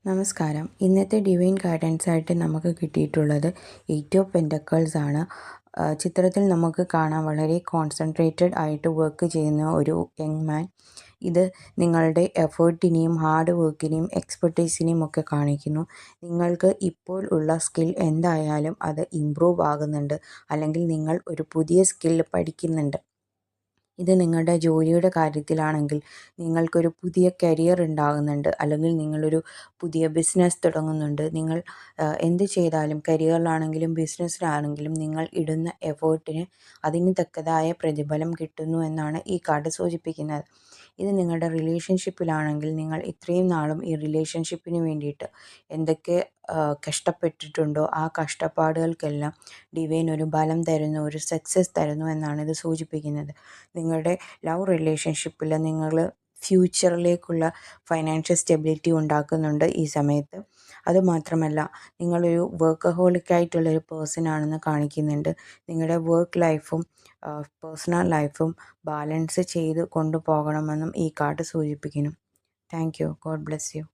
നമസ്കാരം. ഇന്നത്തെ divine guidance ആയിട്ട് നമുക്ക് കിട്ടിയിട്ടുള്ളത് 8 ഓഫ് പെൻറ്റക്കിൾസ് ആണ്. ചിത്രത്തിൽ നമുക്ക് കാണാം വളരെ കോൺസെൻട്രേറ്റഡ് ആയിട്ട് വർക്ക് ചെയ്യുന്ന ഒരു യങ് മാൻ. ഇത് നിങ്ങളുടെ എഫേർട്ടിനെയും ഹാർഡ് വർക്കിനെയും എക്സ്പെർട്ടീസിനെയും ഒക്കെ കാണിക്കുന്നു. നിങ്ങൾക്ക് ഇപ്പോൾ ഉള്ള സ്കിൽ എന്തായാലും അത് ഇമ്പ്രൂവ് ആകുന്നുണ്ട്, അല്ലെങ്കിൽ നിങ്ങൾ ഒരു പുതിയ സ്കിൽ പഠിക്കുന്നുണ്ട്. ഇത് നിങ്ങളുടെ ജോലിയുടെ കാര്യത്തിലാണെങ്കിൽ നിങ്ങൾക്കൊരു പുതിയ കരിയർ ഉണ്ടാകുന്നുണ്ട്, അല്ലെങ്കിൽ നിങ്ങളൊരു പുതിയ ബിസിനസ് തുടങ്ങുന്നുണ്ട്. നിങ്ങൾ എന്ത് ചെയ്താലും, കരിയറിലാണെങ്കിലും ബിസിനസ്സിലാണെങ്കിലും നിങ്ങൾ ഇടുന്ന എഫേർട്ടിന് അതിന് തക്കതായ പ്രതിഫലം കിട്ടുന്നു എന്നാണ് ഈ കാർഡ് സൂചിപ്പിക്കുന്നത്. ഇത് നിങ്ങളുടെ റിലേഷൻഷിപ്പിലാണെങ്കിൽ നിങ്ങൾ ഇത്രയും നാളും ഈ റിലേഷൻഷിപ്പിന് വേണ്ടിയിട്ട് എന്തൊക്കെ കഷ്ടപ്പെട്ടിട്ടുണ്ടോ ആ കഷ്ടപ്പാടുകൾക്കെല്ലാം ഡിവൈൻ ഒരു ബലം തരുന്നു, ഒരു സക്സസ് തരുന്നു എന്നാണ് ഇത് സൂചിപ്പിക്കുന്നത്. നിങ്ങളുടെ ലവ് റിലേഷൻഷിപ്പിൽ നിങ്ങൾ ഫ്യൂച്ചറിലേക്കുള്ള ഫൈനാൻഷ്യൽ സ്റ്റെബിലിറ്റി ഉണ്ടാക്കുന്നുണ്ട് ഈ സമയത്ത്. അതുമാത്രമല്ല, നിങ്ങളൊരു വർക്കഹോളിക്കായിട്ടുള്ളൊരു പേഴ്സൺ ആണെന്ന് കാണിക്കുന്നുണ്ട്. നിങ്ങളുടെ വർക്ക് ലൈഫും പേഴ്സണൽ ലൈഫും ബാലൻസ് ചെയ്ത് കൊണ്ടുപോകണമെന്നും ഈ കാർഡ് സൂചിപ്പിക്കുന്നു. Thank you. God bless you.